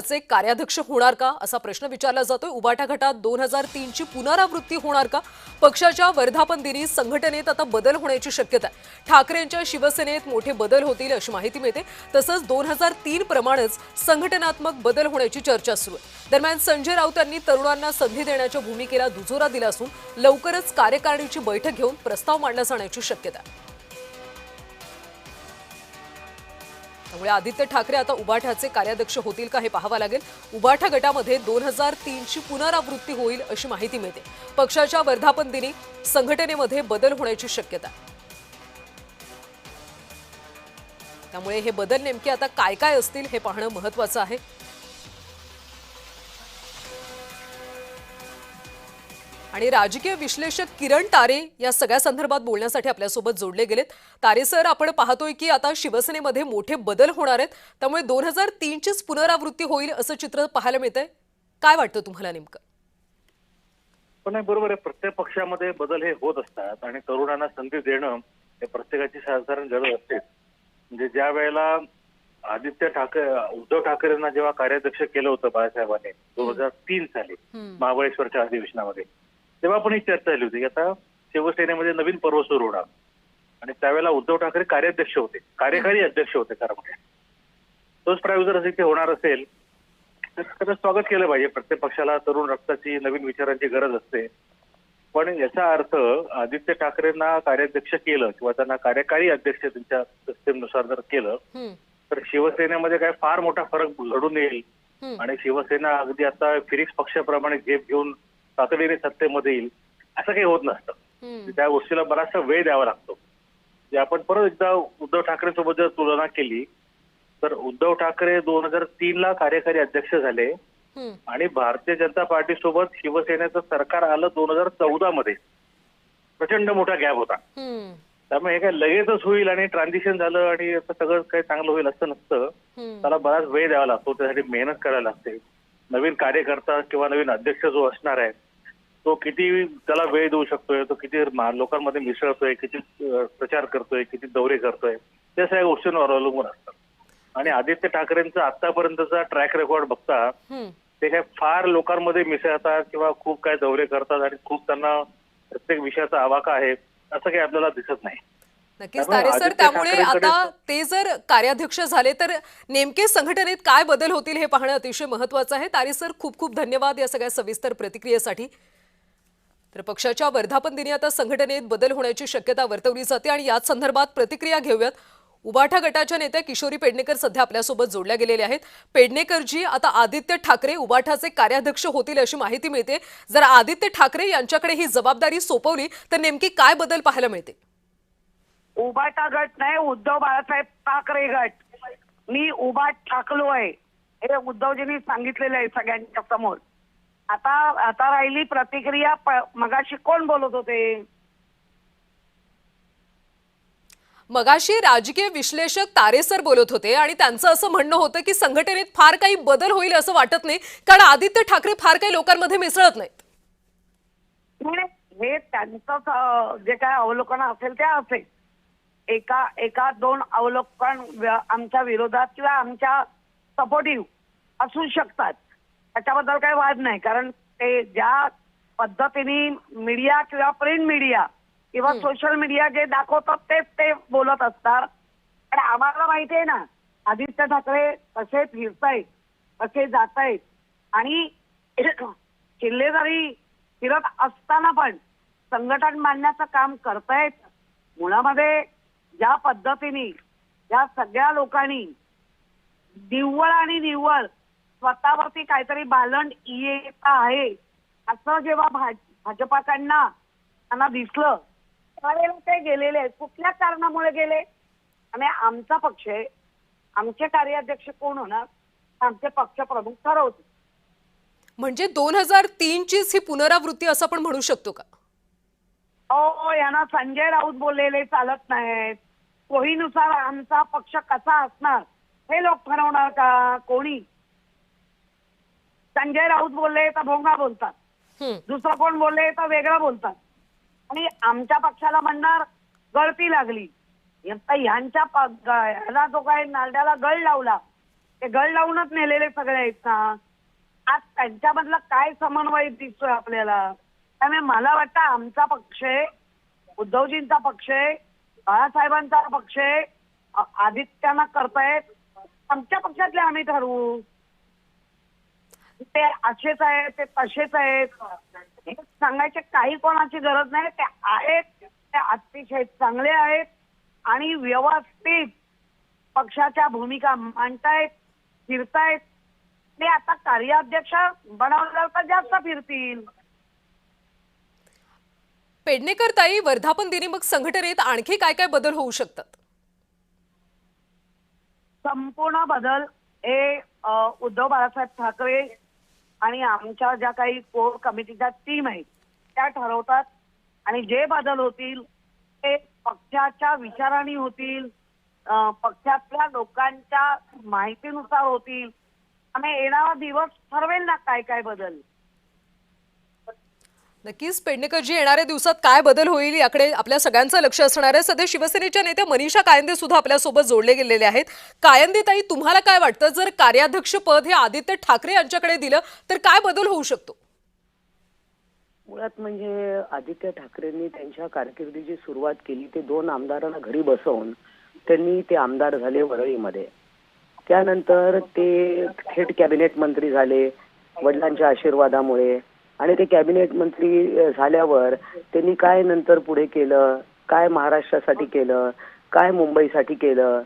चे कार्याध्यक्ष होणार का असा प्रश्न विचारला जातोय। उबाटा गटात 2003 ची पुनरावृत्ती होणार का? पक्षाच्या वर्धापन दिनी संघटनेत आता बदल होण्याची शक्यता आहे। ठाकरेंच्या शिवसेनेत मोठे बदल होतील अशी माहिती मिळते। तसंच 2003 प्रमाणेच संघटनात्मक बदल होण्याची चर्चा सुरू आहे। दरम्यान संजय राऊत यांनी तरुणांना संधी देण्याच्या भूमिकेला दुजोरा दिला असून लवकरच कार्यकारिणीची बैठक घेऊन प्रस्ताव मांडला जाण्याची शक्यता आहे। त्यामुळे आदित्य ठाकरे आता उबाठाचे कार्याध्यक्ष होतील का हे पाहावं लागेल। उबाठा गटामध्ये 2003 ची पुनरावृत्ती होईल अशी माहिती मिळते। पक्षाच्या वर्धापन दिनी संघटनेमध्ये बदल होण्याची शक्यता आहे। त्यामुळे हे बदल नेमके आता काय काय असतील हे पाहणं महत्त्वाचं आहे। आणि राजकीय विश्लेषक किरण तारे या सगळ्या संदर्भात बोलण्यासाठी आपल्यासोबत जोडले गेलेत। तारे सर, आपण पाहतोय की आता शिवसेनेमध्ये मोठे बदल होणार आहेत, त्यामुळे 2003 चीच पुनरावृत्ती होईल असं चित्र पाहायला मिळतंय। काय वाटतं तुम्हाला नेमकं? पण नाही, बरोबर आहे। प्रत्येक पक्षामध्ये बदल हे होत असतात आणि तरुणांना संधी देणं हे प्रत्येकाची साधारण गरज असते। म्हणजे ज्या वेळेला उद्धव ठाकरेंना जेव्हा कार्याध्यक्ष केलं होतं बाळासाहेबांनी 2003 साली महाबळेश्वरच्या अधिवेशनामध्ये, तेव्हा पण ही चर्चा झाली होती की आता शिवसेनेमध्ये नवीन पर्व सुरू होणार आणि त्यावेळेला उद्धव ठाकरे कार्याध्यक्ष होते, कार्यकारी अध्यक्ष होते खरं म्हणजे। तोच प्रायोग जर इथे होणार असेल तर त्याचं स्वागत केलं पाहिजे। प्रत्येक पक्षाला तरुण रक्ताची, नवीन विचारांची गरज असते। पण याचा अर्थ आदित्य ठाकरेंना कार्याध्यक्ष केलं किंवा त्यांना कार्यकारी अध्यक्ष त्यांच्या सिस्टीमनुसार जर केलं तर शिवसेनेमध्ये काय फार मोठा फरक घडून येईल आणि शिवसेना अगदी आता फिनिक्स पक्षाप्रमाणे झेप घेऊन तातडीने सत्तेमध्ये येईल असं काही होत नसतं। त्या गोष्टीला बराचसा वेळ द्यावा लागतो। आपण परत एकदा उद्धव ठाकरे सोबत जर तुलना केली तर उद्धव ठाकरे 2003 ला कार्यकारी अध्यक्ष झाले आणि भारतीय जनता पार्टी सोबत शिवसेनेचं सरकार आलं 2014 मध्ये। प्रचंड मोठा गॅप होता। त्यामुळे हे काय लगेचच होईल आणि ट्रान्झिशन झालं आणि सगळं काही चांगलं होईल असं नसतं। त्याला बराच वेळ द्यावा लागतो, त्यासाठी मेहनत करायला लागते। नवीन कार्यकर्ता किंवा नवीन अध्यक्ष जो असणार आहे तो किती त्याला वेळ देऊ शकतोय, तो किती लोकांमध्ये मिसळतोय, किती प्रचार करतोय, किती दौरे करतोय, त्या सगळ्या गोष्टींवर अवलंबून असतात। आणि आदित्य ठाकरेंचा आतापर्यंतचा ट्रॅक रेकॉर्ड बघता ते काय फार लोकांमध्ये मिसळतात किंवा खूप काय दौरे करतात आणि खूप त्यांना प्रत्येक विषयाचा आवाका आहे असं काही आपल्याला दिसत नाही। नक्कीच तारे सर, त्यामुळे आता ते जर कार्याध्यक्ष झाले तर नेमके संघटनेत काय बदल होतील हे पाहणं अतिशय महत्त्वाचं आहे। तारे सर, खूप खूप धन्यवाद या सगळ्या सविस्तर प्रतिक्रियेसाठी। तर पक्षाच्या वर्धापन दिनी आता संघटनेत बदल होण्याची शक्यता वर्तवली जाते आणि याच संदर्भात प्रतिक्रिया घेऊयात। उबाठा गटाच्या नेत्या किशोरी पेडणेकर सध्या आपल्यासोबत जोडल्या गेलेल्या आहेत। पेडणेकरजी, आता आदित्य ठाकरे उबाठाचे कार्याध्यक्ष होतील अशी माहिती मिळते। जर आदित्य ठाकरे यांच्याकडे ही जबाबदारी सोपवली तर नेमकी काय बदल पाहायला मिळते? उबाटा गट नाही, उद्धव बाळासाहेब ठाकरे गट। मी उबाट ठाकलोय हे उद्धवजींनी सांगितलेलं आहे सगळ्यांच्या समोर। आता राहिली प्रतिक्रिया। मगाशी कोण बोलत होते? मगाशी राजकीय विश्लेषक तारे सर बोलत होते आणि त्यांचं असं म्हणणं होतं की संघटनेत फार काही बदल होईल असं वाटत नाही, कारण आदित्य ठाकरे फार काही लोकांमध्ये मिसळत नाहीत। हे त्यांचं जे काय अवलोकन असेल ते असेल। एका दोन अवलोकन आमच्या विरोधात किंवा आमच्या सपोर्टिव्ह असू शकतात, त्याच्याबद्दल काही वाद नाही। कारण ते ज्या पद्धतीने मीडिया किंवा प्रिंट मीडिया किंवा सोशल मीडिया जे दाखवतात तेच ते बोलत असतात। आणि आम्हाला माहिती आहे ना आदित्य ठाकरे कसे फिरतायत, कसे जातायत आणि किल्लेदारी फिरत असताना पण संघटन बांधण्याचं काम करतायत। मुळामध्ये ज्या पद्धतीने या सगळ्या लोकांनी निव्वळ स्वतःवरती काहीतरी भालंड येत आहे असं जेव्हा भाजपाकडनं त्यांना दिसलं त्यावेळेला ते गेलेले आहेत। कुठल्या कारणामुळे गेले? आणि आमचा पक्ष आहे, आमचे कार्याध्यक्ष कोण होणार आमचे पक्ष प्रमुख ठरवतील। म्हणजे 2003 चीच ही पुनरावृत्ती असं आपण म्हणू शकतो का? यांना संजय राऊत बोललेले चालत नाहीत। सोयीनुसार आमचा पक्ष कसा असणार हे लोक ठरवणार का? कोणी? संजय राऊत बोलले तर भोंगा बोलतात, दुसरं कोण बोलले तर वेगळं बोलतात आणि आमच्या पक्षाला म्हणणार गळती लागली। ह्यांच्या ह्याला जो काय नारड्याला गळ लावला ते गळ लावूनच नेलेले सगळे आहेत ना. आज त्यांच्यामधला काय समन्वय दिसतोय आपल्याला. त्यामुळे मला वाटतं आमचा पक्ष आहे, उद्धवजींचा पक्ष आहे, बाळासाहेबांचा पक्ष आहे, आदित्यांना करतायत, आमच्या पक्षातले आम्ही ठरवू. ते असेच आहेत, ते तसेच आहेत हे सांगायचे काही कोणाची गरज नाही. ते आहेत, ते अतिशय चांगले आहेत आणि व्यवस्थित पक्षाच्या भूमिका मांडतायत, फिरतायत. ते आता कार्याध्यक्ष बनवलं तर जास्त फिरतील. पेडणेकर ताई, वर्धापन दिनी मग संघटनेत आणखी काय काय बदल होऊ शकतात? संपूर्ण बदल हे उद्धव बाळासाहेब ठाकरे आणि आमच्या ज्या काही कोर कमिटीच्या टीम आहेत त्या ठरवतात. आणि जे बदल होतील ते पक्षाच्या विचारांनी होतील, पक्षातल्या लोकांच्या माहितीनुसार होतील. आणि येणारा दिवस ठरवेल ना काय काय बदल. नक्कीच पेडणेकरजी, येणाऱ्या दिवसात काय बदल होईल याकडे आपल्या सगळ्यांचं लक्ष असणार आहे. सध्या शिवसेनेच्या नेत्या मनीषा कायंदे सुद्धा आपल्यासोबत जोडले गेलेले आहेत. कायंदे ताई, तुम्हाला काय वाटतं, जर कार्याध्यक्ष पद हे आदित्य ठाकरे यांच्याकडे दिलं तर काय बदल होऊ शकतो? मुळात म्हणजे आदित्य ठाकरेंनी त्यांच्या कारकिर्दीची सुरुवात केली ते 2 आमदारांना घरी बसवून त्यांनी ते आमदार झाले वरळीमध्ये. त्यानंतर ते थेट कॅबिनेट मंत्री झाले वडिलांच्या आशीर्वादामुळे. आणि ते कॅबिनेट मंत्री झाल्यावर त्यांनी काय नंतर पुढे केलं, काय महाराष्ट्रासाठी केलं, काय मुंबईसाठी केलं.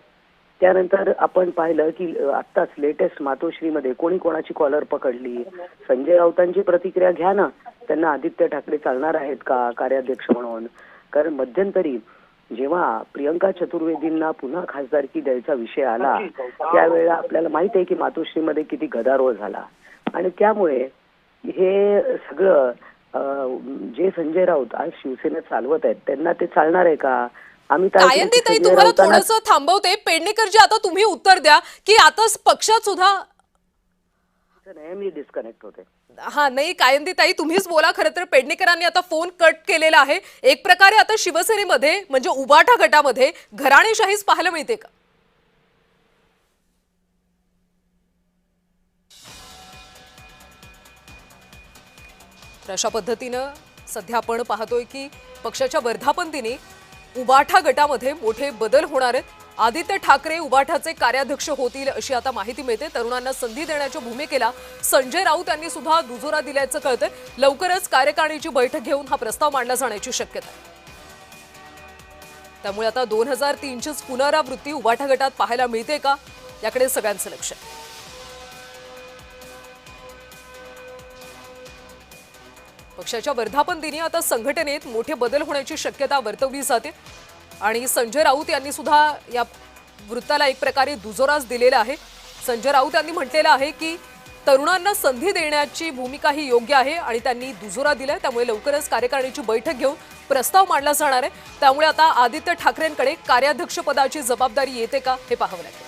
त्यानंतर आपण पाहिलं की आत्ताच लेटेस्ट मातोश्रीमध्ये कोणी कोणाची कॉलर पकडली. संजय राऊतांची प्रतिक्रिया घ्या ना, त्यांना आदित्य ठाकरे चालणार आहेत का कार्याध्यक्ष म्हणून? कारण मध्यंतरी जेव्हा प्रियंका चतुर्वेदींना पुन्हा खासदारकी द्यायचा विषय आला त्यावेळेला आपल्याला माहित आहे की मातोश्रीमध्ये किती गदारोळ झाला. आणि त्यामुळे हे सगळं जे संजय राऊत आज शिवसेनेत चालवत आहेत त्यांना ते चालणार आहे का? आम्ही कायंदे ताई, तुम्हाला थोडंसं थांबवते. पेडणेकरजी, आता तुम्ही उत्तर द्या की आता पक्षात सुद्धा मी डिस्कनेक्ट होते. हा नाही, कायंदे ताई तुम्हीच बोला. खरं तर पेडणेकरांनी आता फोन कट केलेला आहे. एक प्रकारे आता शिवसेनेमध्ये म्हणजे उबाठा गटामध्ये घराणेशाहीच पाहायला मिळते का? तर अशा पद्धतीनं सध्या आपण पाहतोय की पक्षाच्या वर्धापन दिनी उबाठा गटामध्ये मोठे बदल होणार आहेत. आदित्य ठाकरे उबाठाचे कार्याध्यक्ष होतील अशी आता माहिती मिळते. तरुणांना संधी देण्याच्या भूमिकेला संजय राऊत यांनी सुद्धा दुजोरा दिल्याचं कळतंय. लवकरच कार्यकारिणीची बैठक घेऊन हा प्रस्ताव मांडला जाण्याची शक्यता आहे. त्यामुळे आता 2003चीच पुनरावृत्ती उबाठा गटात पाहायला मिळते का, याकडे सगळ्यांचं लक्ष आहे. पक्षाच्या वर्धापन दिनी आता संघटनेत मोठे बदल होण्याची शक्यता वर्तवली जाते. आणि संजय राऊत यांनी सुद्धा या वृत्ताला एक प्रकारे दुजोराच दिलेला आहे. संजय राऊत यांनी म्हटलेलं आहे की तरुणांना संधी देण्याची भूमिका ही योग्य आहे आणि त्यांनी दुजोरा दिलाय. त्यामुळे लवकरच कार्यकारिणीची बैठक घेऊन प्रस्ताव मांडला जाणार आहे. त्यामुळे आता आदित्य ठाकरेंकडे कार्याध्यक्षपदाची जबाबदारी येते का हे पाहावं लागेल.